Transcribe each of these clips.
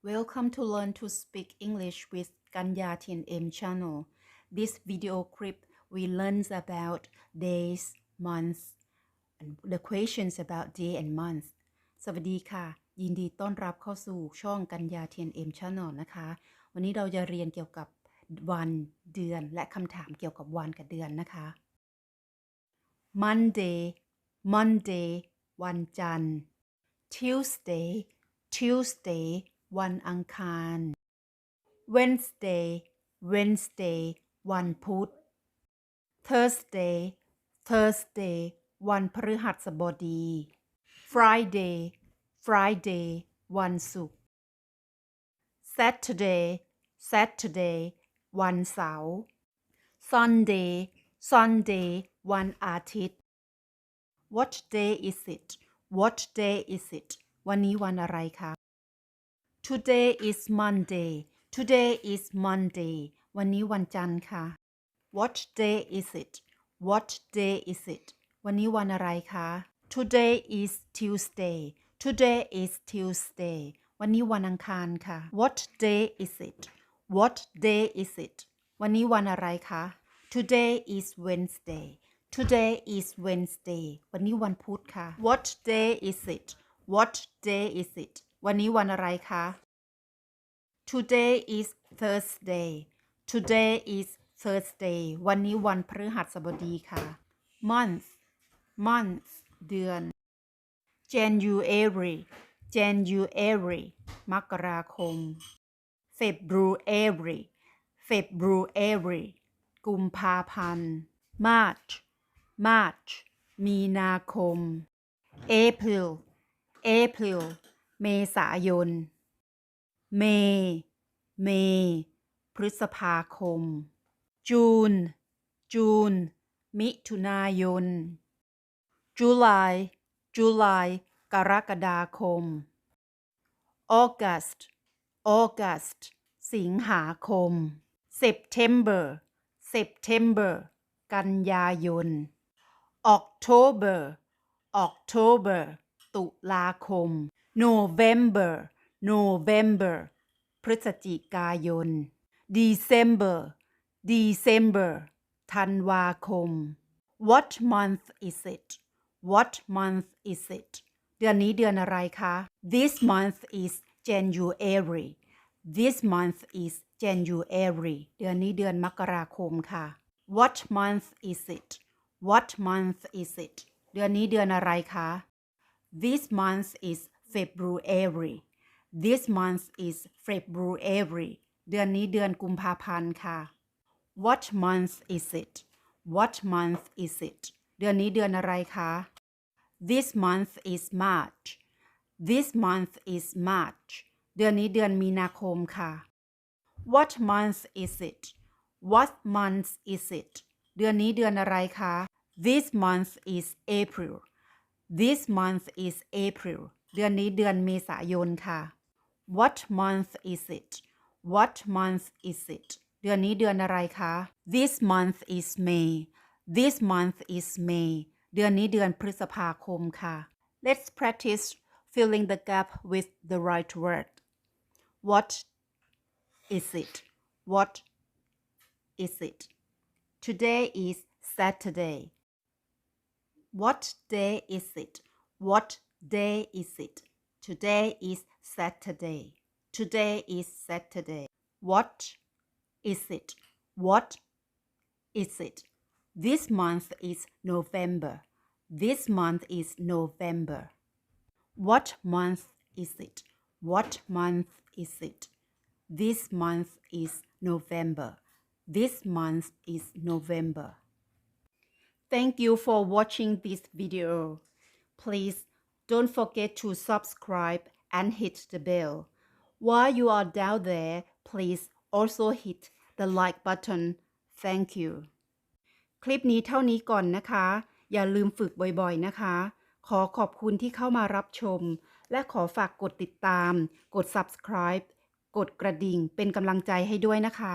Welcome to Learn to Speak English with Kanya TNM channel. This video clip we learn about days, months, and the questions about day and month. สวัสดีค่ะยินดีต้อนรับเข้าสู่ช่องกัญญา TNM channel นะคะวันนี้เราจะเรียนเกี่ยวกับวันเดือนและคำถามเกี่ยวกับวันกับเดือนนะคะ Monday วันจันทร์ Tuesday วันอังคาร Wednesday วันพุธ Thursday วันพฤหัสบดี Friday วันศุกร์ Saturday วันเสาร์ Sunday วันอาทิตย์ What day is it วันนี้วันอะไรคะ Today is Monday วันนี้วันจันทร์ค่ะ What day is it วันนี้วันอะไรคะ Today is Tuesday วันนี้วันอังคารค่ะ What day is it วันนี้วันอะไรคะ Today is Wednesday วันนี้วันพุธค่ะ What day is it วันนี้วันอะไรคะ Today is Thursday วันนี้วันพฤหัสบดีค่ะ Month เดือน January มกราคม February กุมภาพันธ์ March มีนาคม April เมษายน May พฤษภาคม June มิถุนายน July กรกฎาคม August สิงหาคม September กันยายน October ตุลาคม November พฤศจิกายน December ธันวาคม What month is it เดือนนี้เดือนอะไรคะ This month is January เดือนนี้เดือนมกราคมค่ะ What month is it เดือนนี้เดือนอะไรคะ This month is February เดือนนี้เดือนกุมภาพันธ์ค่ะ What month is it เดือนนี้เดือนอะไรคะ This month is March เดือนนี้เดือนมีนาคมค่ะ What month is it เดือนนี้เดือนอะไรคะ This month is April เดือนนี้เดือนเมษายนค่ะ What month is it เดือนนี้เดือนอะไรคะ This month is May เดือนนี้เดือนพฤษภาคมค่ะ Let's practice filling the gap with the right word. What is it? Today is Saturday. What day is it? Today is Saturday. What is it? This month is November. What month is it? This month is November. Thank you for watching this video. Please don't forget to subscribe and hit the bell. While you are down there, please also hit the like button. Thank you. คลิปนี้เท่านี้ก่อนนะคะ อย่าลืมฝึกบ่อยๆนะคะ ขอขอบคุณที่เข้ามารับชม และขอฝากกดติดตาม กด subscribe กดกระดิ่งเป็นกำลังใจให้ด้วยนะคะ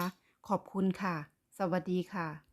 ขอบคุณค่ะ สวัสดีค่ะ